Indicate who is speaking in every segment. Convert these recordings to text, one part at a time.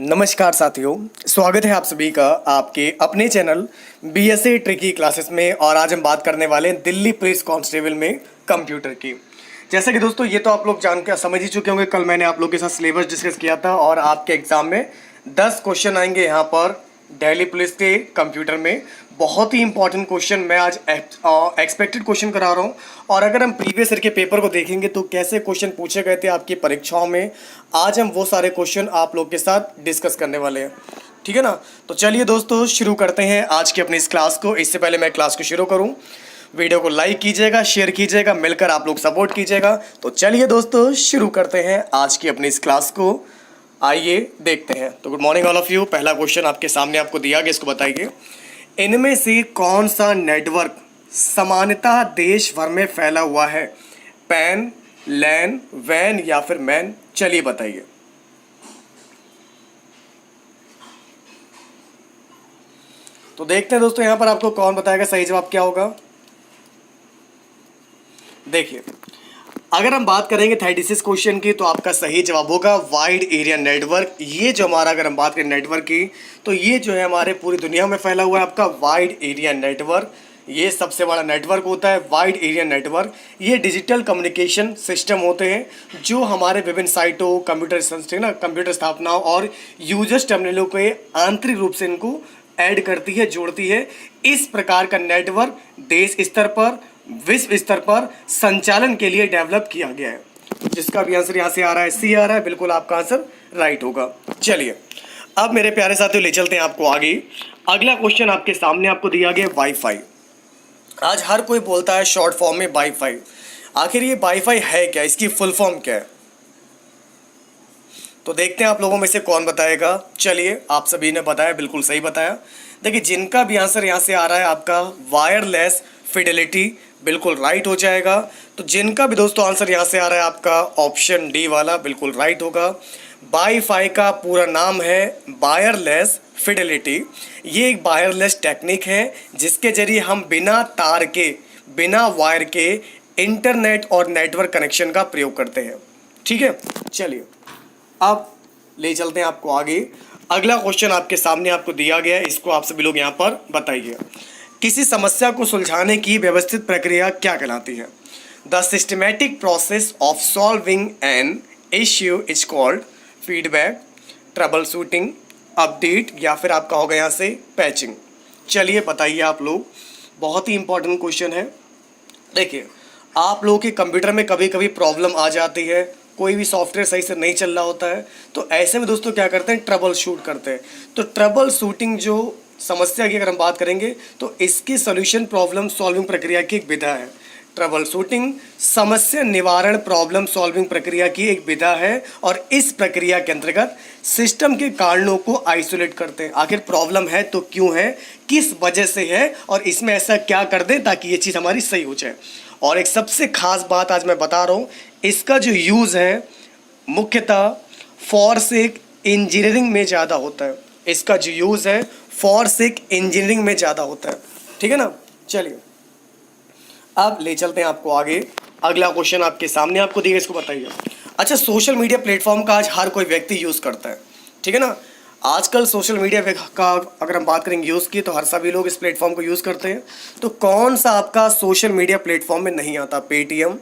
Speaker 1: नमस्कार साथियों, स्वागत है आप सभी का आपके अपने चैनल बीएसए ट्रिकी क्लासेस में। और आज हम बात करने वाले हैं दिल्ली पुलिस कांस्टेबल में कंप्यूटर की। जैसा कि दोस्तों ये तो आप लोग जानकर समझ ही चुके होंगे, कल मैंने आप लोगों के साथ सिलेबस डिस्कस किया था और आपके एग्जाम में 10 क्वेश्चन आएंगे यहाँ पर दिल्ली पुलिस के कंप्यूटर में। बहुत ही इंपॉर्टेंट क्वेश्चन मैं आज एक्सपेक्टेड क्वेश्चन करा रहा हूँ। और अगर हम प्रीवियस ईयर के पेपर को देखेंगे तो कैसे क्वेश्चन पूछे गए थे आपकी परीक्षाओं में, आज हम वो सारे क्वेश्चन आप लोग के साथ डिस्कस करने वाले हैं। ठीक है ना। तो चलिए दोस्तों शुरू करते हैं आज की अपनी इस क्लास को। इससे पहले मैं क्लास को शुरू करूँ, वीडियो को लाइक कीजिएगा, शेयर कीजिएगा, मिलकर आप लोग सपोर्ट कीजिएगा। तो चलिए दोस्तों शुरू करते हैं आज की अपनी इस क्लास को। आइए देखते हैं। तो good morning all of you. पहला क्वेश्चन आपके सामने आपको दिया गया, इसको बताइए इनमें से कौन सा नेटवर्क सामान्यतः देश भर में फैला हुआ है? पैन, लैन, वैन या फिर मैन? चलिए बताइए। तो देखते हैं दोस्तों यहाँ पर आपको कौन बताएगा सही जवाब क्या होगा। देखिए, अगर हम बात करेंगे 36 क्वेश्चन की तो आपका सही जवाब होगा वाइड एरिया नेटवर्क। ये जो हमारा, अगर हम बात करें नेटवर्क की, तो ये जो है हमारे पूरी दुनिया में फैला हुआ है आपका वाइड एरिया नेटवर्क। ये सबसे बड़ा नेटवर्क होता है वाइड एरिया नेटवर्क। ये डिजिटल कम्युनिकेशन सिस्टम होते हैं जो हमारे विभिन्न साइटों, कंप्यूटर स्थापनाओं और यूजर्स टर्मिनलों के आंतरिक रूप से इनको ऐड करती है, जोड़ती है। इस प्रकार का नेटवर्क देश स्तर पर, विश्व स्तर पर संचालन के लिए डेवलप किया गया है। जिसका भी आंसर यहाँ से आ रहा है, सी आ रहा है, बिल्कुल आपका आंसर राइट होगा। चलिए अब मेरे प्यारे साथियों ले चलते हैं आपको आगे। अगला क्वेश्चन आपके सामने आपको दिया गया वाईफाई। आज हर कोई बोलता है शॉर्ट फॉर्म में वाईफाई। आखिर ये वाईफाई है क्या, इसकी फुल फॉर्म क्या है? तो देखते हैं आप लोगों में से कौन बताएगा। चलिए, आप सभी ने बताया, बिल्कुल सही बताया। देखिए, जिनका भी आंसर यहाँ से आ रहा है आपका वायरलेस फिडेलिटी, बिल्कुल राइट हो जाएगा। तो जिनका भी दोस्तों आंसर यहाँ से आ रहा है आपका ऑप्शन डी वाला, बिल्कुल राइट होगा। वाईफाई का पूरा नाम है वायरलेस फिडेलिटी। ये एक वायरलेस टेक्निक है जिसके जरिए हम बिना तार के, बिना वायर के इंटरनेट और नेटवर्क कनेक्शन का प्रयोग करते हैं। ठीक है, चलिए अब ले चलते हैं आपको आगे। अगला क्वेश्चन आपके सामने आपको दिया गया है, इसको आप सभी लोग यहाँ पर बताइए। किसी समस्या को सुलझाने की व्यवस्थित प्रक्रिया क्या कहलाती है? The systematic process of solving an issue is called feedback, trouble shooting, update या फिर आपका होगा यहाँ से पैचिंग। चलिए बताइए आप लोग, बहुत ही इंपॉर्टेंट क्वेश्चन है। देखिए, आप लोगों के कंप्यूटर में कभी कभी प्रॉब्लम आ जाती है, कोई भी सॉफ्टवेयर सही से नहीं चल रहा होता है, तो ऐसे में दोस्तों क्या करते हैं, ट्रबल शूट करते हैं। तो ट्रबल शूटिंग जो समस्या की अगर हम बात करेंगे तो इसकी सॉल्यूशन प्रॉब्लम सॉल्विंग प्रक्रिया की एक विधा है। ट्रबल शूटिंग समस्या निवारण प्रॉब्लम सॉल्विंग प्रक्रिया की एक विधा है और इस प्रक्रिया के अंतर्गत सिस्टम के कारणों को आइसोलेट करते हैं। आखिर प्रॉब्लम है तो क्यों है, किस वजह से है और इसमें ऐसा क्या कर दें ताकि ये चीज़ हमारी सही हो जाए। और एक सबसे खास बात आज मैं बता रहा हूँ, इसका जो यूज़ है मुख्यतः फॉरेंसिक इंजीनियरिंग में ज़्यादा होता है। इसका जो यूज़ है फॉरेंसिक इंजीनियरिंग में ज़्यादा होता है। ठीक है ना। चलिए अब ले चलते हैं आपको आगे। अगला क्वेश्चन आपके सामने आपको दिया, इसको बताइए। अच्छा, सोशल मीडिया प्लेटफॉर्म का आज हर कोई व्यक्ति यूज़ करता है। ठीक है ना। आजकल सोशल मीडिया का अगर हम बात करेंगे यूज़ की, तो हर सभी लोग इस प्लेटफॉर्म को यूज़ करते हैं। तो कौन सा आपका सोशल मीडिया प्लेटफॉर्म में नहीं आता? Paytm,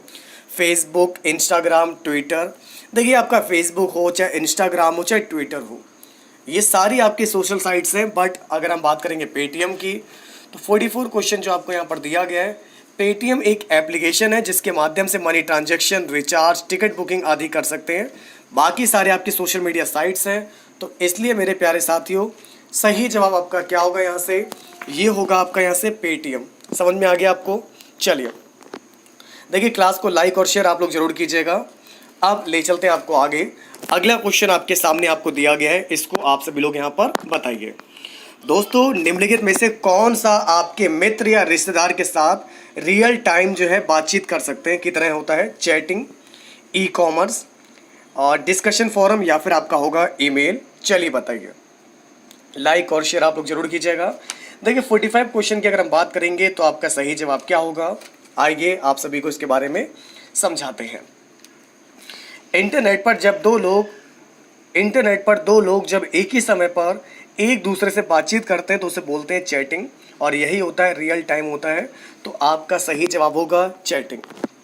Speaker 1: Facebook, Instagram, Twitter. देखिए, आपका फेसबुक हो, चाहे इंस्टाग्राम हो, चाहे ट्विटर हो, ये सारी आपकी सोशल साइट्स हैं। बट अगर हम बात करेंगे पेटीएम की, तो 44 क्वेश्चन जो आपको यहाँ पर दिया गया है, पेटीएम एक एप्लीकेशन है जिसके माध्यम से money transaction, recharge, ticket booking आदि कर सकते हैं। बाकी सारे आपकी सोशल मीडिया साइट्स हैं। तो इसलिए मेरे प्यारे साथियों, सही जवाब आपका क्या होगा यहाँ से? ये होगा आपका यहाँ से पेटीएम। समझ में आ गया आपको? चलिए देखिए, क्लास को लाइक और शेयर आप लोग जरूर कीजिएगा। अब ले चलते हैं आपको आगे। अगला क्वेश्चन आपके सामने आपको दिया गया है, इसको आप सभी लोग यहाँ पर बताइए। दोस्तों, निम्नलिखित में से कौन सा आपके मित्र या रिश्तेदार के साथ रियल टाइम जो है बातचीत कर सकते हैं? कितना होता है? चैटिंग, ई कॉमर्स और डिस्कशन फोरम या फिर आपका होगा ईमेल। चलिए बताइए। लाइक और शेयर आप लोग जरूर कीजिएगा। देखिए, 45 क्वेश्चन की अगर हम बात करेंगे तो आपका सही जवाब क्या होगा? आइए आप सभी को इसके बारे में समझाते हैं। इंटरनेट पर जब दो लोग इंटरनेट पर दो लोग जब एक ही समय पर एक दूसरे से बातचीत करते हैं तो उसे बोलते हैं चैटिंग, और यही होता है रियल टाइम होता है। तो आपका सही जवाब होगा चैटिंग।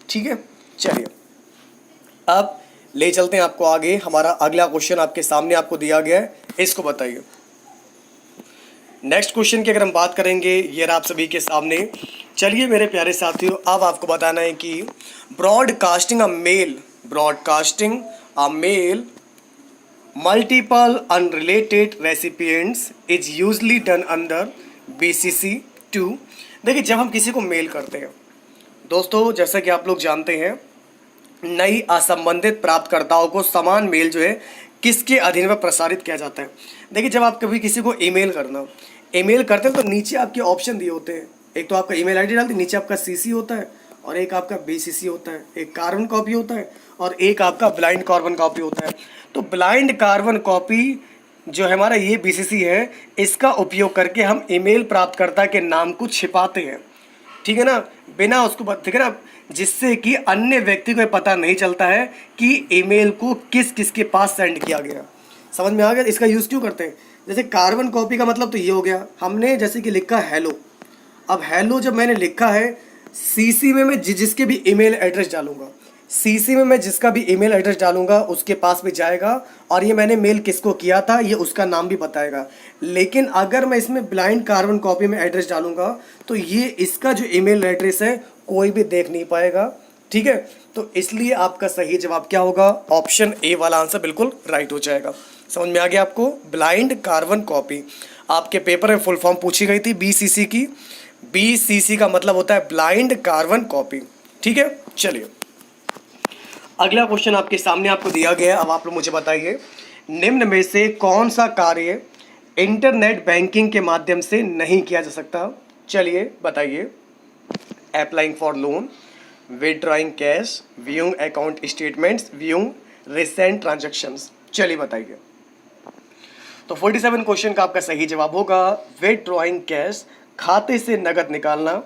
Speaker 1: ठीक है, चलिए अब ले चलते हैं आपको आगे। हमारा अगला क्वेश्चन आपके सामने आपको दिया गया है, इसको बताइए। नेक्स्ट क्वेश्चन की अगर हम बात करेंगे, ये रहा आप सभी के सामने। चलिए मेरे प्यारे साथियों, अब आपको बताना है कि broadcasting a mail multiple unrelated recipients is usually done under BCC2। देखिए जब हम किसी को मेल करते हैं दोस्तों, जैसा कि आप लोग जानते हैं, नई असंबंधित प्राप्तकर्ताओं को समान मेल जो है किसके अधीन में प्रसारित किया जाता है। देखिए जब आप कभी किसी को ईमेल करते हैं तो नीचे आपके ऑप्शन दिए होते हैं। एक तो आपका ईमेल आईडी डालते हैं, नीचे आपका सीसी होता है और एक आपका बीसीसी होता है, एक कार्बन कॉपी होता है और एक आपका ब्लाइंड कार्बन कॉपी होता है। तो ब्लाइंड कार्बन कॉपी जो है हमारा ये बीसीसी है, इसका उपयोग करके हम ईमेल प्राप्तकर्ता के नाम को छिपाते हैं, ठीक है ना, बिना उसको, ठीक है ना, जिससे कि अन्य व्यक्ति को पता नहीं चलता है कि ईमेल को किस किस के पास सेंड किया गया। समझ में आ गया? इसका यूज़ क्यों करते हैं? जैसे कार्बन कॉपी का मतलब तो ये हो गया, हमने जैसे कि लिखा हेलो। अब हेलो जब मैंने लिखा है, सीसी में मैं जिसके भी ईमेल एड्रेस डालूंगा, सीसी में मैं जिसका भी ईमेल एड्रेस डालूंगा उसके पास भी जाएगा और ये मैंने मेल किसको किया था ये उसका नाम भी बताएगा। लेकिन अगर मैं इसमें ब्लाइंड कार्बन कॉपी में एड्रेस डालूंगा तो ये इसका जो ईमेल एड्रेस है कोई भी देख नहीं पाएगा। ठीक है, तो इसलिए आपका सही जवाब क्या होगा? ऑप्शन ए वाला आंसर बिल्कुल राइट हो जाएगा। समझ में आ गया आपको? ब्लाइंड कार्बन कॉपी आपके पेपर में फुल फॉर्म पूछी गई थी बीसीसी की। बीसीसी का मतलब होता है ब्लाइंड कार्बन कॉपी। ठीक है, चलिए अगला क्वेश्चन आपके सामने आपको दिया गया है। अब आप लोग मुझे बताइए, निम्न में से कौन सा कार्य इंटरनेट बैंकिंग के माध्यम से नहीं किया जा सकता? चलिए बताइए। Applying for loan, withdrawing cash, viewing account statements, viewing recent transactions. चलिए बताइए। तो 47 क्वेश्चन का आपका सही जवाब होगा विथड्रॉइंग कैश, खाते से नगद निकालना।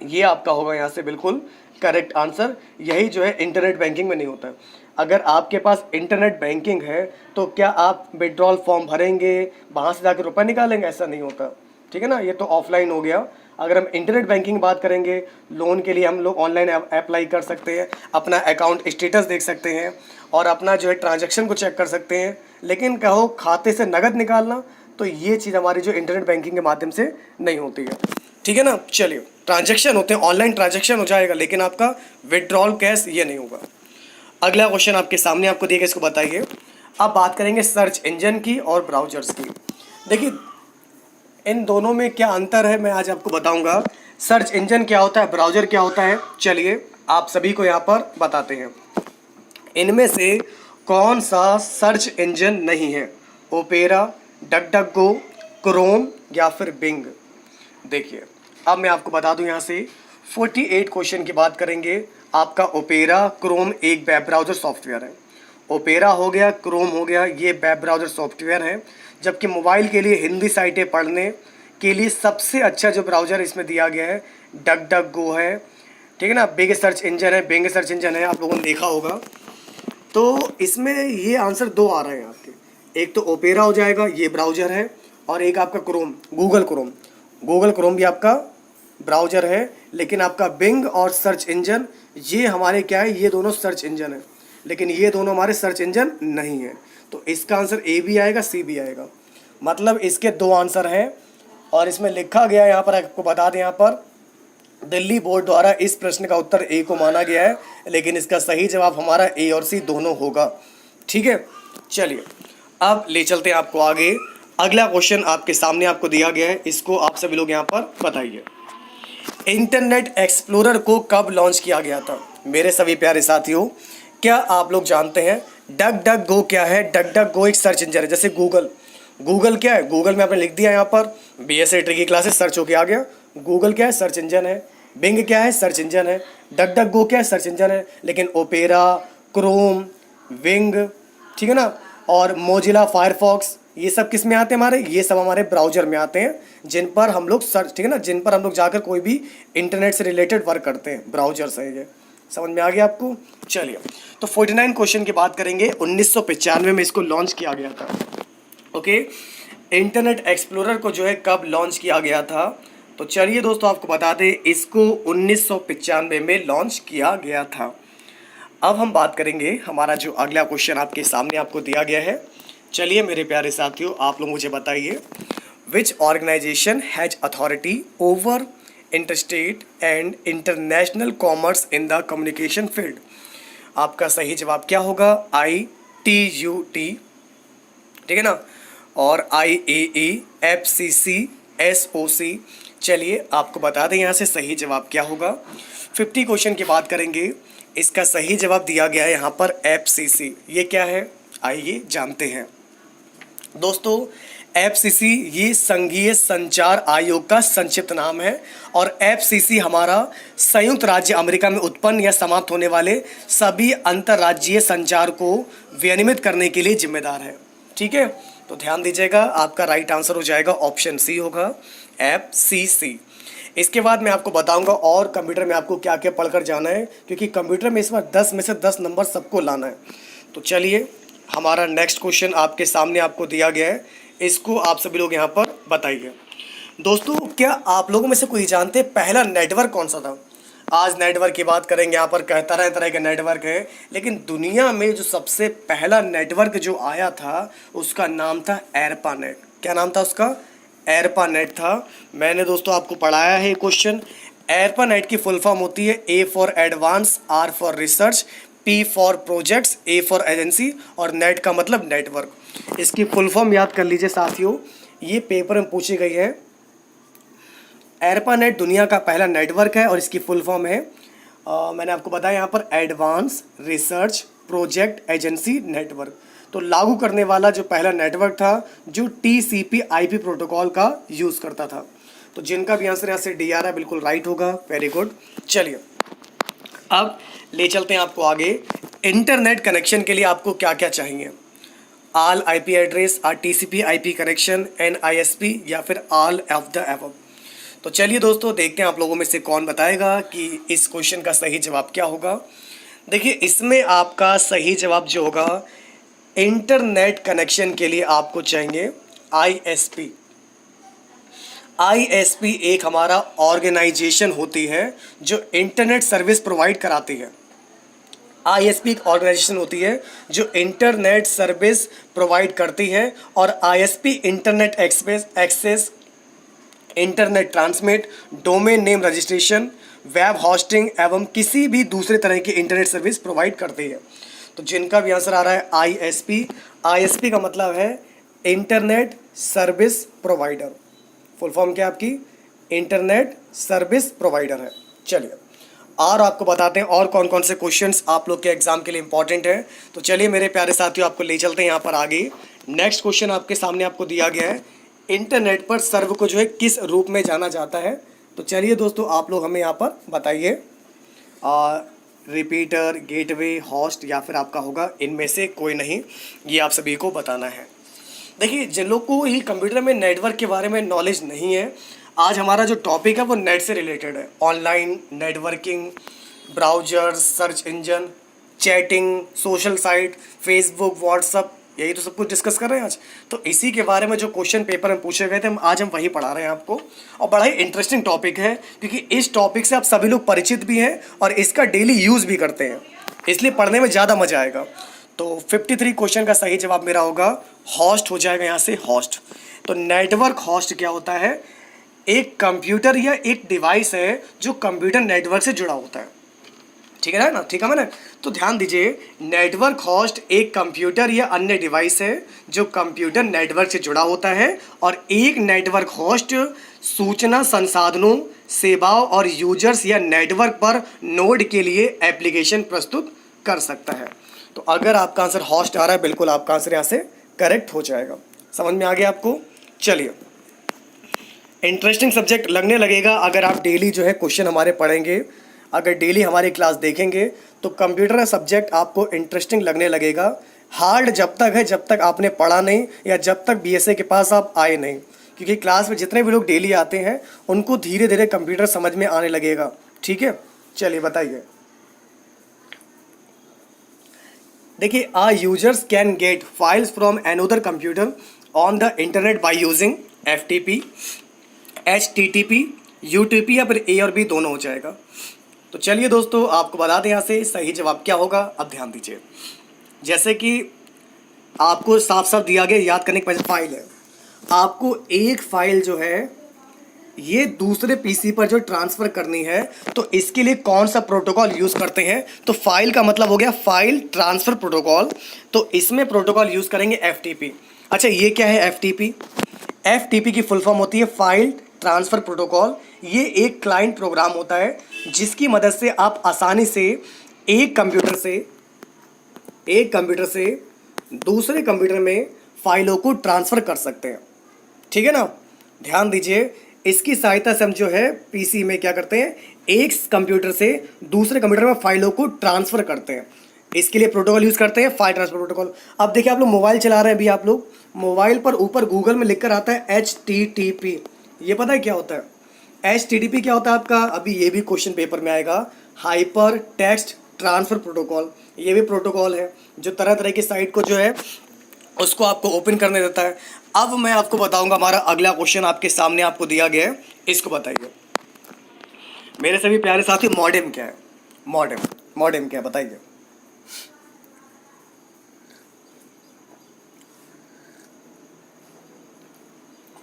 Speaker 1: ये आपका होगा यहाँ से बिल्कुल करेक्ट आंसर। यही जो है इंटरनेट बैंकिंग में नहीं होता है। अगर आपके पास इंटरनेट बैंकिंग है तो क्या आप विड्रॉल फॉर्म भरेंगे, वहाँ से जाकर रुपये निकालेंगे? ऐसा नहीं होता। ठीक है ना, ये तो ऑफलाइन हो गया। अगर हम इंटरनेट बैंकिंग बात करेंगे, लोन के लिए हम लोग ऑनलाइन अप्लाई कर सकते हैं, अपना अकाउंट स्टेटस देख सकते हैं और अपना जो है ट्रांजैक्शन को चेक कर सकते हैं। लेकिन कहो खाते से नगद निकालना, तो ये चीज़ हमारी जो इंटरनेट बैंकिंग के माध्यम से नहीं होती है। ठीक है ना, चलिए ट्रांजैक्शन होते हैं, ऑनलाइन ट्रांजैक्शन हो जाएगा, लेकिन आपका विड्रॉल कैश ये नहीं होगा। अगला क्वेश्चन आपके सामने आपको दिया गया, इसको बताइए। अब बात करेंगे सर्च इंजन की और ब्राउजर्स की। देखिए इन दोनों में क्या अंतर है मैं आज आपको बताऊंगा। सर्च इंजन क्या होता है, ब्राउजर क्या होता है, चलिए आप सभी को यहाँ पर बताते हैं। इनमें से कौन सा सर्च इंजन नहीं है? ओपेरा, डकडकगो, क्रोम या फिर बिंग? देखिए अब मैं आपको बता दूं, यहाँ से 48 क्वेश्चन की बात करेंगे। आपका ओपेरा, क्रोम एक वेब ब्राउज़र सॉफ्टवेयर है। ओपेरा हो गया, क्रोम हो गया, ये वेब ब्राउज़र सॉफ्टवेयर है। जबकि मोबाइल के लिए हिंदी साइटें पढ़ने के लिए सबसे अच्छा जो ब्राउज़र इसमें दिया गया है डकडकगो है। ठीक है ना, बिंग सर्च इंजन है, बिंग सर्च इंजन है, आप लोगों ने देखा होगा। तो इसमें ये आंसर दो आ रहे हैं आपके, एक तो ओपेरा हो जाएगा, ये ब्राउज़र है, और एक आपका क्रोम, गूगल क्रोम भी आपका ब्राउज़र है। लेकिन आपका बिंग और सर्च इंजन ये हमारे क्या है, ये दोनों सर्च इंजन है, लेकिन ये दोनों हमारे सर्च इंजन नहीं है। तो इसका आंसर ए भी आएगा, सी भी आएगा। मतलब इसके दो आंसर हैं और इसमें लिखा गया, यहाँ पर आपको बता दें, यहाँ पर दिल्ली बोर्ड द्वारा इस प्रश्न का उत्तर ए को माना गया है, लेकिन इसका सही जवाब हमारा ए और सी दोनों होगा। ठीक है, चलिए अब ले चलते हैं आपको आगे। अगला क्वेश्चन आपके सामने आपको दिया गया है, इसको आप सभी लोग यहाँ पर बताइए। इंटरनेट एक्सप्लोरर को कब लॉन्च किया गया था? मेरे सभी प्यारे साथियों, क्या आप लोग जानते हैं डकडकगो क्या है? डकडकगो एक सर्च इंजन है। जैसे गूगल क्या है? गूगल में आपने लिख दिया यहाँ पर BSc ट्री की क्लासेस सर्च होके आ गया। गूगल क्या है? सर्च इंजन है। बिंग क्या है? सर्च इंजन है। डकडकगो क्या है? सर्च इंजन है। लेकिन ओपेरा, क्रोम, विंग, ठीक है ना, और मोजिला फायरफॉक्स, ये सब किस में आते हैं हमारे? ये सब हमारे ब्राउज़र में आते हैं, जिन पर हम लोग सर्च, ठीक है ना, जिन पर हम लोग जाकर कोई भी इंटरनेट से रिलेटेड वर्क करते हैं, ब्राउज़र से ये समझ में आ गया आपको? चलिए, तो 49 क्वेश्चन की बात करेंगे। 1995 में इसको लॉन्च किया गया था। ओके, इंटरनेट एक्सप्लोरर को जो है कब लॉन्च किया गया था? तो चलिए दोस्तों आपको बता दें, इसको 1995 में लॉन्च किया गया था। अब हम बात करेंगे हमारा जो अगला क्वेश्चन आपके सामने आपको दिया गया है। चलिए मेरे प्यारे साथियों, आप लोग मुझे बताइए, which organization has authority over interstate and international commerce in the communication field? आपका सही जवाब क्या होगा? ITUT, ठीक है ना, और IAE, FCC, SOC। चलिए आपको बता दें यहाँ से सही जवाब क्या होगा। 50 क्वेश्चन की बात करेंगे। इसका सही जवाब दिया गया है यहाँ पर FCC। ये क्या है, आइए जानते हैं दोस्तों। FCC ये संघीय संचार आयोग का संक्षिप्त नाम है, और FCC हमारा संयुक्त राज्य अमेरिका में उत्पन्न या समाप्त होने वाले सभी अंतर्राज्यीय संचार को विनियमित करने के लिए जिम्मेदार है। ठीक है, तो ध्यान दीजिएगा, आपका राइट आंसर हो जाएगा ऑप्शन सी होगा, FCC। इसके बाद मैं आपको बताऊंगा और कंप्यूटर में आपको क्या क्या पढ़कर जाना है, क्योंकि कंप्यूटर में इस बार 10 में से 10 नंबर सबको लाना है। तो चलिए, हमारा नेक्स्ट क्वेश्चन आपके सामने आपको दिया गया है, इसको आप सभी लोग यहाँ पर बताइए। दोस्तों, क्या आप लोगों में से कोई जानते हैं पहला नेटवर्क कौन सा था? आज नेटवर्क की बात करेंगे, यहाँ पर तरह तरह के नेटवर्क है, लेकिन दुनिया में जो सबसे पहला नेटवर्क जो आया था उसका नाम था एरपानेट। क्या नाम था उसका? एरपानेट था। मैंने दोस्तों आपको पढ़ाया है क्वेश्चन। एरपानेट की फुल फॉर्म होती है A for advance, R for research, P for projects, A for agency, और नेट का मतलब नेटवर्क। इसकी फुल फॉर्म याद कर लीजिए साथियों, ये पेपर में पूछी गई है। एरपानेट दुनिया का पहला नेटवर्क है और इसकी फुल फॉर्म है मैंने आपको बताया यहाँ पर advance research project agency network. तो लागू करने वाला जो पहला नेटवर्क था जो TCP/IP प्रोटोकॉल का यूज़ करता था। तो जिनका भी आंसर यहाँ से D आ रहा है बिल्कुल राइट होगा। Very good. चलिए अब ले चलते हैं आपको आगे। इंटरनेट कनेक्शन के लिए आपको क्या क्या चाहिए? All IP address, TCP/IP connection, NISP, या फिर ऑल ऑफ द अबव? तो चलिए दोस्तों देखते हैं आप लोगों में से कौन बताएगा कि इस क्वेश्चन का सही जवाब क्या होगा। देखिए, इसमें आपका सही जवाब जो होगा, इंटरनेट कनेक्शन के लिए आपको चाहिए ISP। ISP एक हमारा ऑर्गेनाइजेशन होती है जो इंटरनेट सर्विस प्रोवाइड कराती है। ISP एक ऑर्गेनाइजेशन होती है जो इंटरनेट सर्विस प्रोवाइड करती है, और ISP internet access, internet transmit, domain name registration, web hosting एवं किसी भी दूसरे तरह की इंटरनेट सर्विस प्रोवाइड करती है। तो जिनका भी आंसर आ रहा है ISP का मतलब है internet service provider. Full form क्या आपकी? इंटरनेट सर्विस प्रोवाइडर है। चलिए और आपको बताते हैं और कौन कौन से क्वेश्चंस आप लोग के एग्जाम के लिए इंपॉर्टेंट है। तो चलिए मेरे प्यारे साथियों, आपको ले चलते हैं यहाँ पर आगे। नेक्स्ट क्वेश्चन आपके सामने आपको दिया गया है, इंटरनेट पर सर्व को जो है किस रूप में जाना जाता है? तो चलिए दोस्तों आप लोग हमें यहाँ पर बताइए, रिपीटर, गेटवे, होस्ट, या फिर आपका होगा इनमें से कोई नहीं, ये आप सभी को बताना है। देखिए, जिन लोग को ही कंप्यूटर में नेटवर्क के बारे में नॉलेज नहीं है, आज हमारा जो टॉपिक है वो नेट से रिलेटेड है। Online networking, browser, search engine, chatting, social site, Facebook, WhatsApp, यही तो सब कुछ डिस्कस कर रहे हैं आज। तो इसी के बारे में जो क्वेश्चन पेपर में पूछे गए थे आज हम वही पढ़ा रहे हैं आपको, और बड़ा ही इंटरेस्टिंग टॉपिक है क्योंकि इस टॉपिक से आप सभी लोग परिचित भी हैं और इसका डेली यूज़ भी करते हैं, इसलिए पढ़ने में ज़्यादा मज़ा आएगा। तो 53 क्वेश्चन का सही जवाब मेरा होगा होस्ट हो जाएगा यहाँ से, होस्ट। तो नेटवर्क होस्ट क्या होता है? एक कंप्यूटर या एक डिवाइस है जो कंप्यूटर नेटवर्क से जुड़ा होता है। ठीक है ना? ठीक है मैंने? तो ध्यान दीजिए, नेटवर्क होस्ट एक कंप्यूटर या अन्य डिवाइस है जो कंप्यूटर नेटवर्क से जुड़ा होता है, और एक नेटवर्क होस्ट सूचना संसाधनों, सेवाओं और यूजर्स या नेटवर्क पर नोड के लिए एप्लीकेशन प्रस्तुत कर सकता है। तो अगर आपका आंसर होस्ट आ रहा है, बिल्कुल आपका आंसर यहाँ से करेक्ट हो जाएगा। समझ में आ गया आपको? चलिए, इंटरेस्टिंग सब्जेक्ट लगने लगेगा अगर आप डेली जो है क्वेश्चन हमारे पढ़ेंगे, अगर डेली हमारी क्लास देखेंगे तो कंप्यूटर का सब्जेक्ट आपको इंटरेस्टिंग लगने लगेगा। हार्ड जब तक है जब तक आपने पढ़ा नहीं या जब तक BSA के पास आप आए नहीं, क्योंकि क्लास में जितने भी लोग डेली आते हैं उनको धीरे धीरे कंप्यूटर समझ में आने लगेगा। ठीक है, चलिए बताइए। देखिए, users can get files from another computer on the internet by using FTP, HTTP, UTP, या फिर A और B दोनों हो जाएगा। तो चलिए दोस्तों, आपको बता दें यहाँ से सही जवाब क्या होगा। अब ध्यान दीजिए, जैसे कि आपको साफ साफ दिया गया, याद करने के पहले फाइल है, आपको एक फाइल जो है ये दूसरे पीसी पर जो ट्रांसफ़र करनी है, तो इसके लिए कौन सा प्रोटोकॉल यूज़ करते हैं? तो फाइल का मतलब हो गया फाइल ट्रांसफ़र प्रोटोकॉल, तो इसमें प्रोटोकॉल यूज़ करेंगे FTP। अच्छा, ये क्या है FTP? FTP की फुल फॉर्म होती है फाइल ट्रांसफ़र प्रोटोकॉल। ये एक क्लाइंट प्रोग्राम होता है जिसकी मदद से आप आसानी से एक कंप्यूटर से दूसरे कंप्यूटर में फाइलों को ट्रांसफ़र कर सकते हैं। ठीक है ना? ध्यान दीजिए, इसकी सहायता से हम जो है पीसी में क्या करते हैं, एक कंप्यूटर से दूसरे कंप्यूटर में फाइलों को ट्रांसफ़र करते हैं। इसके लिए प्रोटोकॉल यूज़ करते हैं फाइल ट्रांसफ़र प्रोटोकॉल। अब देखिए, आप लोग मोबाइल चला रहे हैं, अभी आप लोग मोबाइल पर ऊपर गूगल में लिख कर आता है HTTP। ये पता है क्या होता है? HTTP क्या होता है आपका? अभी ये भी क्वेश्चन पेपर में आएगा, हाइपर टेक्स्ट ट्रांसफ़र प्रोटोकॉल। ये भी प्रोटोकॉल है जो तरह तरह की साइट को जो है उसको आपको ओपन करने देता है। अब मैं आपको बताऊंगा, हमारा अगला क्वेश्चन आपके सामने आपको दिया गया है, इसको बताइए मेरे सभी प्यारे साथी, मॉडेम क्या है? मॉडेम क्या है बताइए।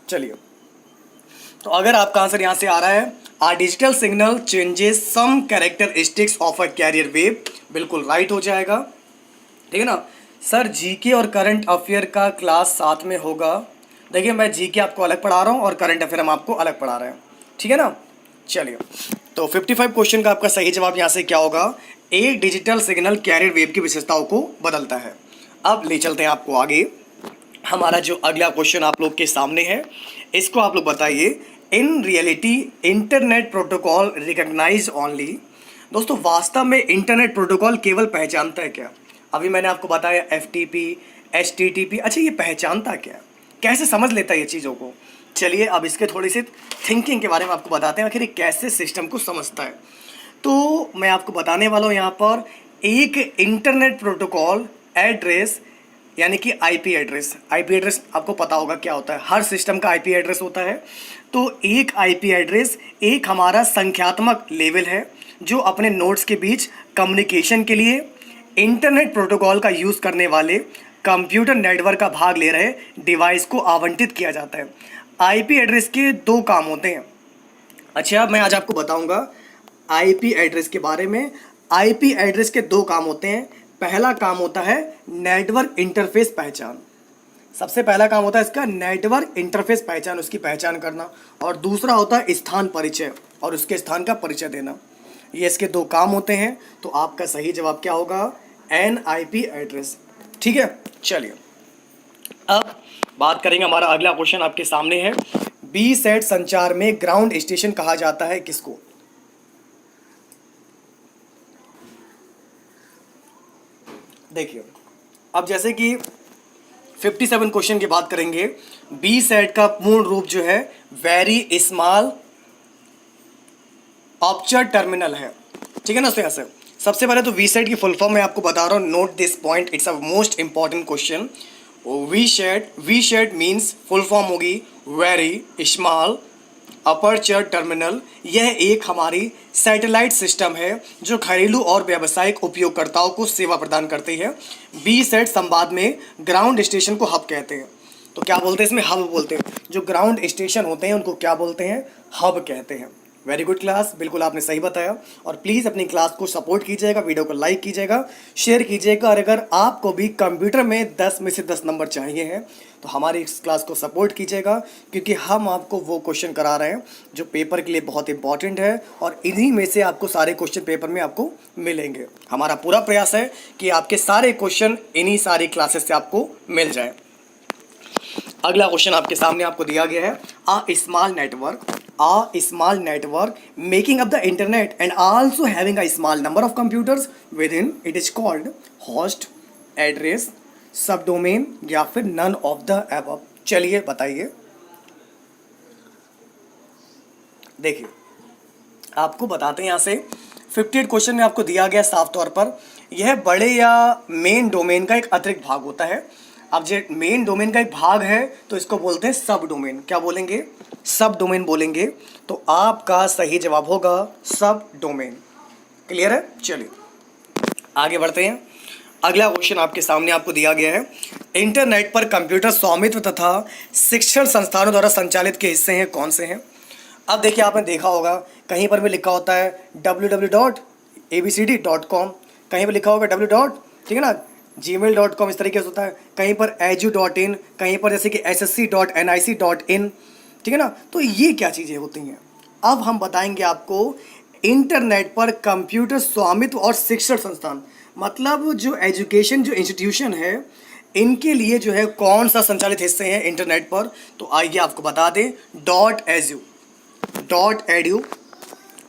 Speaker 1: चलिए, तो अगर आपका आंसर यहां से आ रहा है, a digital signal changes some characteristics of a carrier wave, बिल्कुल राइट हो जाएगा। ठीक है ना सर? जीके और करंट अफेयर का क्लास साथ में होगा। देखिए, मैं जीके आपको अलग पढ़ा रहा हूँ और करंट अफेयर हम आपको अलग पढ़ा रहे हैं। ठीक है ना? चलिए, तो 55 क्वेश्चन का आपका सही जवाब यहाँ से क्या होगा? एक डिजिटल सिग्नल कैरियर वेव की विशेषताओं को बदलता है। अब ले चलते हैं आपको आगे। हमारा जो अगला क्वेश्चन आप लोग के सामने है, इसको आप लोग बताइए। In reality internet protocol recognize only. दोस्तों, वास्तव में इंटरनेट प्रोटोकॉल केवल पहचानता है क्या? अभी मैंने आपको बताया FTP, HTTP। अच्छा, ये पहचानता क्या है? कैसे समझ लेता है ये चीज़ों को? चलिए, अब इसके थोड़ी सी थिंकिंग के बारे में आपको बताते हैं, आखिर ये कैसे सिस्टम को समझता है। तो मैं आपको बताने वाला हूँ यहाँ पर, एक इंटरनेट प्रोटोकॉल एड्रेस, यानी कि IP एड्रेस। IP एड्रेस आपको पता होगा क्या होता है, हर सिस्टम का IP एड्रेस होता है। तो एक IP एड्रेस एक हमारा संख्यात्मक लेवल है जो अपने नोड्स के बीच कम्युनिकेशन के लिए इंटरनेट प्रोटोकॉल का यूज़ करने वाले कंप्यूटर नेटवर्क का भाग ले रहे डिवाइस को आवंटित किया जाता है। IP एड्रेस के दो काम होते हैं। अच्छा, मैं आज आपको बताऊंगा IP एड्रेस के बारे में। IP एड्रेस के दो काम होते हैं। पहला काम होता है नेटवर्क इंटरफेस पहचान। सबसे पहला काम होता है इसका नेटवर्क इंटरफेस पहचान, उसकी पहचान करना। और दूसरा होता है स्थान परिचय, और उसके स्थान का परिचय देना। ये इसके दो काम होते हैं। तो आपका सही जवाब क्या होगा? NIP address. ठीक है, चलिए अब बात करेंगे। हमारा अगला क्वेश्चन आपके सामने है, BSAT संचार में ग्राउंड स्टेशन कहा जाता है किसको? देखिए, अब जैसे कि 57 क्वेश्चन की बात करेंगे, BSAT का पूर्ण रूप जो है वेरी स्मॉल ऑब्जर्व टर्मिनल है। ठीक है ना? तो ऐसे सबसे पहले तो VSAT की फुल फॉर्म मैं आपको बता रहा हूँ, note this point, it's a most important question. VSAT means full form होगी वेरी स्मॉल अपर्चर टर्मिनल। यह एक हमारी सैटेलाइट सिस्टम है जो घरेलू और व्यावसायिक उपयोगकर्ताओं को सेवा प्रदान करती है। BSAT संवाद में ग्राउंड स्टेशन को हब कहते हैं। तो क्या बोलते हैं इसमें? हब बोलते हैं। जो ग्राउंड स्टेशन होते हैं उनको क्या बोलते हैं? हब कहते हैं। वेरी गुड क्लास, बिल्कुल आपने सही बताया। और प्लीज़ अपनी क्लास को सपोर्ट कीजिएगा, वीडियो को लाइक कीजिएगा, शेयर कीजिएगा। और अगर आपको भी कंप्यूटर में 10 में से 10 नंबर चाहिए हैं तो हमारी इस क्लास को सपोर्ट कीजिएगा, क्योंकि हम आपको वो क्वेश्चन करा रहे हैं जो पेपर के लिए बहुत इंपॉर्टेंट है, और इन्हीं में से आपको सारे क्वेश्चन पेपर में आपको मिलेंगे। हमारा पूरा प्रयास है कि आपके सारे क्वेश्चन इन्हीं सारी क्लासेस से आपको मिल जाए। अगला क्वेश्चन आपके सामने आपको दिया गया है, a small network making up the internet and also having a small number of computers within it is called host, address, subdomain या फिर none of the above। चलिए बताइए। देखिए, आपको बताते हैं यहाँ से 58 क्वेश्चन में आपको दिया गया साफ तौर पर, यह बड़े या मेन डोमेन का एक अतिरिक्त भाग होता है। अब जो मेन डोमेन का एक भाग है तो इसको बोलते हैं सब डोमेन। क्या बोलेंगे? सब डोमेन बोलेंगे। तो आपका सही जवाब होगा सब डोमेन। क्लियर है? चलिए आगे बढ़ते हैं। अगला क्वेश्चन आपके सामने आपको दिया गया है, इंटरनेट पर कंप्यूटर स्वामित्व तथा शिक्षण संस्थानों द्वारा संचालित के हिस्से हैं, कौन से हैं? अब देखिए, आपने देखा होगा कहीं पर भी लिखा होता है www.abcd.com, कहीं पर लिखा होगा www. ठीक है ना, gmail.com, इस तरीके से होता है। कहीं पर edu.in, कहीं पर जैसे कि ssc.nic.in। ठीक है ना, तो ये क्या चीज़ें होती हैं? अब हम बताएंगे आपको इंटरनेट पर कंप्यूटर स्वामित्व और शिक्षण संस्थान, मतलब जो एजुकेशन, जो इंस्टीट्यूशन है, इनके लिए जो है कौन सा संचालित हिस्से हैं इंटरनेट पर। तो आइए आपको बता दें, .edu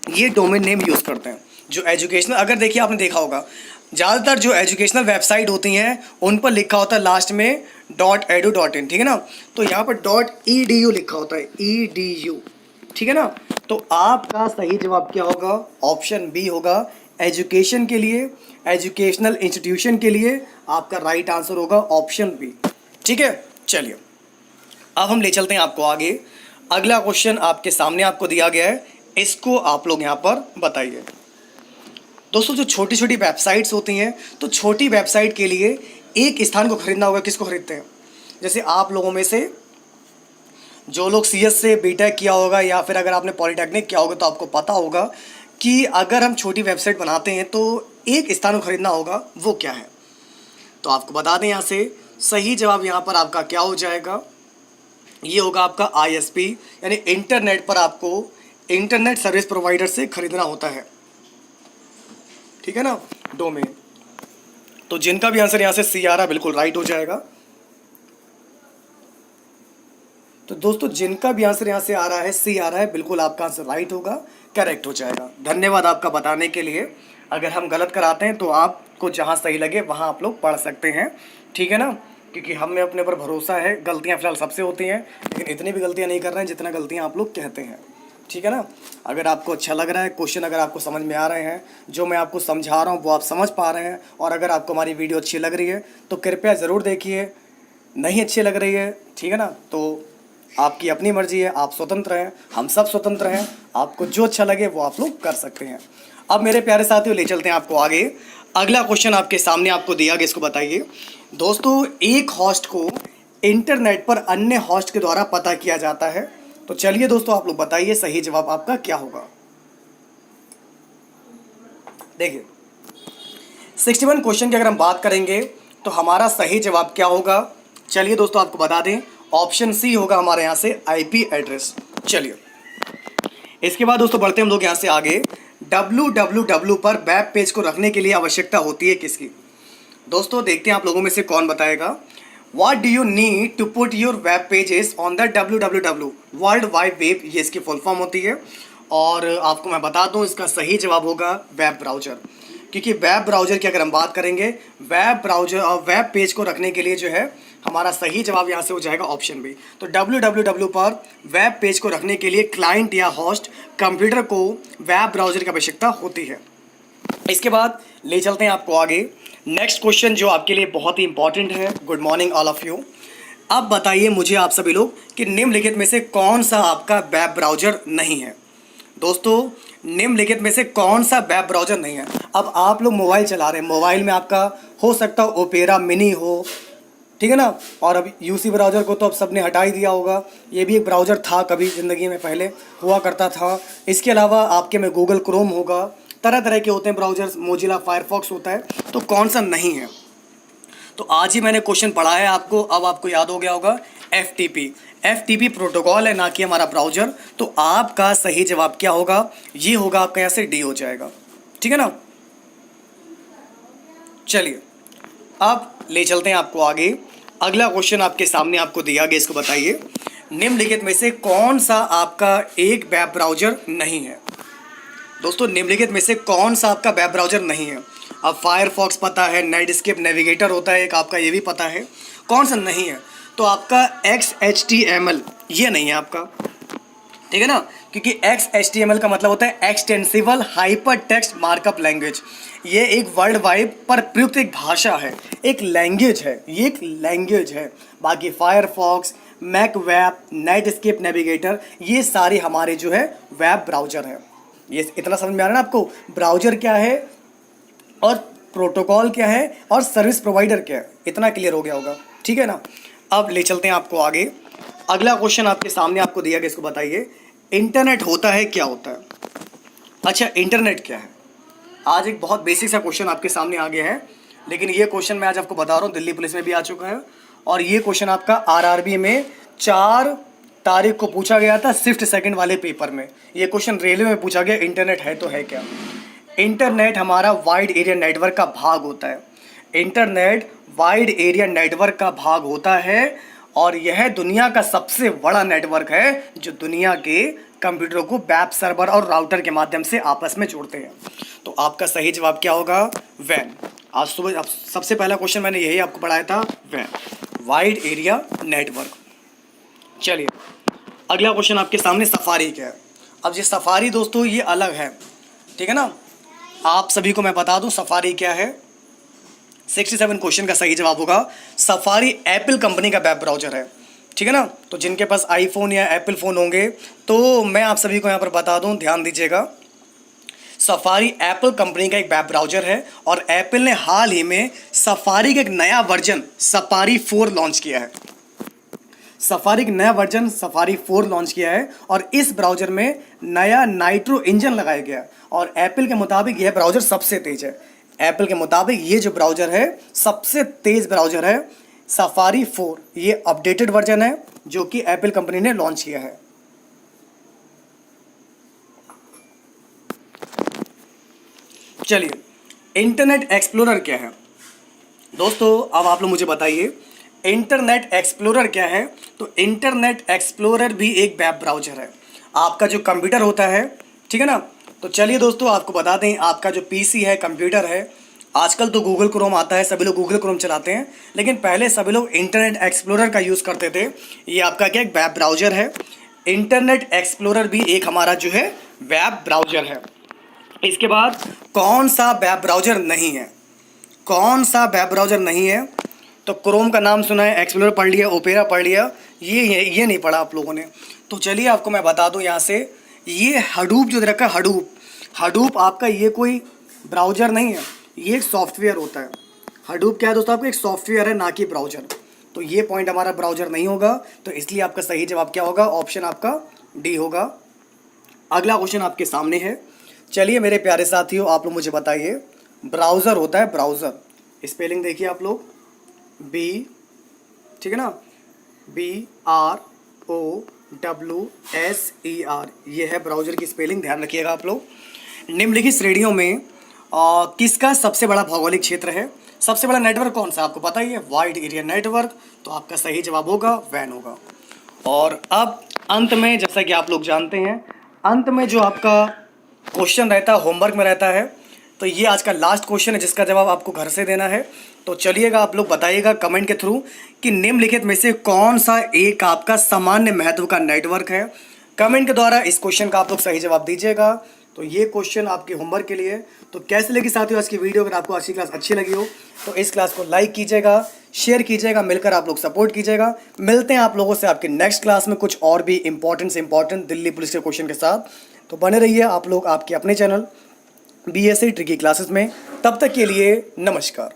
Speaker 1: ये डोमेन नेम यूज़ करते हैं। जो एजुकेशनल, अगर देखिए आपने देखा होगा ज़्यादातर जो एजुकेशनल वेबसाइट होती हैं उन पर लिखा होता है लास्ट में .edu.in। ठीक है ना, तो यहाँ पर .edu लिखा होता है, edu। ठीक है ना, तो आपका सही जवाब क्या होगा? ऑप्शन बी होगा। एजुकेशन के लिए, एजुकेशनल इंस्टीट्यूशन के लिए आपका राइट आंसर होगा ऑप्शन बी। ठीक है, चलिए अब हम ले चलते हैं आपको आगे। अगला क्वेश्चन आपके सामने आपको दिया गया है, इसको आप लोग यहाँ पर बताइए। दोस्तों, जो छोटी छोटी वेबसाइट्स होती हैं, तो छोटी वेबसाइट के लिए एक स्थान को खरीदना होगा। किसको खरीदते हैं? जैसे आप लोगों में से जो लोग CS से बीटेक किया होगा या फिर अगर आपने पॉलिटेक्निक किया होगा तो आपको पता होगा कि अगर हम छोटी वेबसाइट बनाते हैं तो एक स्थान को खरीदना होगा, वो क्या है? तो आपको बता दें, यहाँ से सही जवाब यहाँ पर आपका क्या हो जाएगा? ये होगा आपका ISP, यानी इंटरनेट पर आपको इंटरनेट सर्विस प्रोवाइडर से खरीदना होता है। ठीक है ना, डोमेन। तो जिनका भी आंसर यहाँ से C आ रहा है बिल्कुल राइट हो जाएगा। तो दोस्तों, जिनका भी आंसर यहाँ से आ रहा है, C आ रहा है, बिल्कुल आपका आंसर राइट होगा, करेक्ट हो जाएगा। धन्यवाद आपका बताने के लिए। अगर हम गलत कराते हैं तो आपको जहाँ सही लगे वहाँ आप लोग पढ़ सकते हैं। ठीक है ना, क्योंकि हमें अपने पर भरोसा है। गलतियाँ फिलहाल सबसे होती हैं, लेकिन इतनी भी गलतियाँ नहीं कर रहे हैं जितना गलतियाँ आप लोग कहते हैं। ठीक है ना, अगर आपको अच्छा लग रहा है क्वेश्चन, अगर आपको समझ में आ रहे हैं, जो मैं आपको समझा रहा हूँ वो आप समझ पा रहे हैं, और अगर आपको हमारी वीडियो अच्छी लग रही है तो कृपया ज़रूर देखिए। नहीं अच्छी लग रही है, ठीक है ना, तो आपकी अपनी मर्जी है, आप स्वतंत्र हैं, हम सब स्वतंत्र हैं। आपको जो अच्छा लगे वो आप लोग कर सकते हैं। अब मेरे प्यारे साथियों, ले चलते हैं आपको आगे। अगला क्वेश्चन आपके सामने आपको दिया गया, इसको बताइए। दोस्तों, एक होस्ट को इंटरनेट पर अन्य होस्ट के द्वारा पता किया जाता है। तो चलिए दोस्तों, आप लोग बताइए सही जवाब आपका क्या होगा। देखिए, 61 क्वेश्चन की अगर हम बात करेंगे तो हमारा सही जवाब क्या होगा? चलिए दोस्तों, आपको बता दें, ऑप्शन C होगा हमारे यहाँ से IP एड्रेस। चलिए इसके बाद दोस्तों बढ़ते हैं हम लोग यहाँ से आगे। www पर वेब पेज को रखने के लिए आवश्यकता होती है किसकी? दोस्तों, देखते हैं आप लोगों में से कौन बताएगा। What do you need to put your web pages on the www world wide web, ये इसकी फुल फॉर्म होती है। और आपको मैं बता दूं, इसका सही जवाब होगा वेब ब्राउज़र। क्योंकि वेब ब्राउज़र की अगर हम बात करेंगे, वेब ब्राउज़र और वेब पेज को रखने के लिए जो है हमारा सही जवाब यहाँ से हो जाएगा ऑप्शन बी। तो www पर वेब पेज को रखने के लिए क्लाइंट या होस्ट कंप्यूटर को वेब ब्राउज़र की आवश्यकता होती है। इसके बाद ले चलते हैं आपको आगे। नेक्स्ट क्वेश्चन जो आपके लिए बहुत ही इंपॉर्टेंट है। Good morning all of you. अब बताइए मुझे आप सभी लोग कि निम्नलिखित में से कौन सा आपका वेब ब्राउज़र नहीं है? दोस्तों, निम्नलिखित में से कौन सा वेब ब्राउज़र नहीं है? अब आप लोग मोबाइल चला रहे हैं, मोबाइल में आपका हो सकता है ओपेरा मिनी हो, ठीक है ना, और अब UC ब्राउज़र को तो अब सबने हटा ही दिया होगा। ये भी एक ब्राउज़र था, कभी ज़िंदगी में पहले हुआ करता था। इसके अलावा आपके में गूगल क्रोम होगा, तरह तरह के होते हैं ब्राउज़र्स, मोजिला फायरफॉक्स होता है। तो कौन सा नहीं है? तो आज ही मैंने क्वेश्चन पढ़ा है आपको, अब आपको याद हो गया होगा। FTP प्रोटोकॉल है, ना कि हमारा ब्राउज़र। तो आपका सही जवाब क्या होगा? ये होगा आपका यहाँ से D हो जाएगा। ठीक है ना, चलिए अब ले चलते हैं आपको आगे। अगला क्वेश्चन आपके सामने आपको दिया गया, इसको बताइए। निम्नलिखित में से कौन सा आपका एक वेब ब्राउज़र नहीं है? दोस्तों, निम्नलिखित में से कौन सा आपका वेब ब्राउज़र नहीं है? अब फायरफॉक्स पता है, नेटस्केप नेविगेटर होता है एक आपका, ये भी पता है। कौन सा नहीं है? तो आपका XHTML ये नहीं है आपका। ठीक है ना, क्योंकि XHTML का मतलब होता है extensible hyper text markup language. ये एक वर्ल्ड वाइड पर प्रयुक्त एक भाषा है, एक लैंग्वेज है, ये एक लैंग्वेज है। बाकी Firefox, Mac web, Netscape Navigator, ये सारे हमारे जो है वेब ब्राउज़र है। ये इतना समझ में आ रहा है ना आपको, ब्राउज़र क्या है और प्रोटोकॉल क्या है और सर्विस प्रोवाइडर क्या है, इतना क्लियर हो गया होगा। ठीक है ना, अब ले चलते हैं आपको आगे। अगला क्वेश्चन आपके सामने आपको दिया गया, इसको बताइए इंटरनेट होता है क्या होता है। अच्छा, इंटरनेट क्या है? आज एक बहुत बेसिक सा क्वेश्चन आपके सामने आ गया है, लेकिन ये क्वेश्चन मैं आज आपको बता रहा हूँ, दिल्ली पुलिस में भी आ चुका है और ये क्वेश्चन आपका RRB में 4 तारीख को पूछा गया था शिफ्ट सेकंड वाले पेपर में। ये क्वेश्चन रेलवे में पूछा गया, इंटरनेट है तो है क्या। इंटरनेट हमारा वाइड एरिया नेटवर्क का भाग होता है। इंटरनेट वाइड एरिया नेटवर्क का भाग होता है और यह दुनिया का सबसे बड़ा नेटवर्क है जो दुनिया के कंप्यूटरों को वेब सर्वर और राउटर के माध्यम से आपस में जोड़ते हैं। तो आपका सही जवाब क्या होगा? वैन। आज सुबह सबसे पहला क्वेश्चन मैंने यही आपको पढ़ाया था, वैन, वाइड एरिया नेटवर्क। चलिए अगला क्वेश्चन आपके सामने, सफारी क्या है। अब ये सफारी दोस्तों ये अलग है, ठीक है ना। आप सभी को मैं बता दूं सफारी क्या है। 67 क्वेश्चन का सही जवाब होगा सफारी एप्पल कंपनी का वेब ब्राउज़र है, ठीक है ना। तो जिनके पास आईफोन या एप्पल फ़ोन होंगे तो मैं आप सभी को यहाँ पर बता दूं, ध्यान दीजिएगा। सफारी एप्पल कंपनी का एक वेब ब्राउज़र है और एप्पल ने हाल ही में सफारी का एक नया वर्जन सफारी 4 लॉन्च किया है। सफारी का नया वर्जन सफारी 4 लॉन्च किया है और इस ब्राउज़र में नया नाइट्रो इंजन लगाया गया और एप्पल के मुताबिक यह ब्राउज़र सबसे तेज़ है। एप्पल के मुताबिक ये जो ब्राउज़र है सबसे तेज़ ब्राउज़र है सफारी 4। ये अपडेटेड वर्जन है जो कि एप्पल कंपनी ने लॉन्च किया है। चलिए इंटरनेट एक्सप्लोरर क्या है दोस्तों, अब आप लोग मुझे बताइए इंटरनेट एक्सप्लोरर क्या है। तो इंटरनेट एक्सप्लोरर भी एक वेब ब्राउज़र है। आपका जो कंप्यूटर होता है, ठीक है ना। तो चलिए दोस्तों आपको बता दें, आपका जो पीसी है, कंप्यूटर है, आजकल तो गूगल क्रोम आता है, सभी लोग गूगल क्रोम चलाते हैं, लेकिन पहले सभी लोग इंटरनेट एक्सप्लोरर का यूज़ करते थे। ये आपका क्या एक वेब ब्राउज़र है। इंटरनेट एक्सप्लोरर भी एक हमारा जो है वेब ब्राउज़र है। इसके बाद कौन सा वेब ब्राउज़र नहीं है? कौन सा वेब ब्राउज़र नहीं है? तो क्रोम का नाम सुना है, एक्सप्लोरर पढ़ लिया, ओपेरा पढ़ लिया, ये नहीं पढ़ा आप लोगों ने। तो चलिए आपको मैं बता दूं यहाँ से, ये हडूप जो रखा है, हडूप आपका ये कोई ब्राउज़र नहीं है, ये एक सॉफ्टवेयर होता है। हडूप क्या है दोस्तों? आपका एक सॉफ्टवेयर है, ना कि ब्राउज़र। तो ये पॉइंट हमारा ब्राउज़र नहीं होगा, तो इसलिए आपका सही जवाब क्या होगा? ऑप्शन आपका डी होगा। अगला क्वेश्चन आपके सामने है। चलिए मेरे प्यारे साथियों आप लोग मुझे बताइए, ब्राउज़र होता है ब्राउज़र, स्पेलिंग देखिए आप लोग, बी, ठीक है ना, BROWSER, ये है ब्राउज़र की स्पेलिंग, ध्यान रखिएगा आप लोग। निम्नलिखित श्रेणियों में किसका सबसे बड़ा भौगोलिक क्षेत्र है? सबसे बड़ा नेटवर्क कौन सा आपको पता ही है, वाइड एरिया नेटवर्क। तो आपका सही जवाब होगा वैन होगा। और अब अंत में, जैसा कि आप लोग जानते हैं, अंत में जो आपका क्वेश्चन रहता है होमवर्क में रहता है, तो ये आज का लास्ट क्वेश्चन है जिसका जवाब आपको घर से देना है। तो चलिएगा आप लोग बताइएगा कमेंट के थ्रू कि निम्नलिखित में से कौन सा एक आपका सामान्य महत्व का नेटवर्क है। कमेंट के द्वारा इस क्वेश्चन का आप लोग सही जवाब दीजिएगा। तो ये क्वेश्चन आपके होमवर्क के लिए। तो कैसे लगी साथियों आज की वीडियो? अगर आपको आज की क्लास अच्छी लगी हो तो इस क्लास को लाइक कीजिएगा, शेयर कीजिएगा, मिलकर आप लोग सपोर्ट कीजिएगा। मिलते हैं आप लोगों से आपके नेक्स्ट क्लास में कुछ और भी इंपॉर्टेंट दिल्ली पुलिस के क्वेश्चन के साथ। तो बने रहिए आप लोग आपके अपने चैनल BSc ट्रिकी क्लासेस में। तब तक के लिए नमस्कार।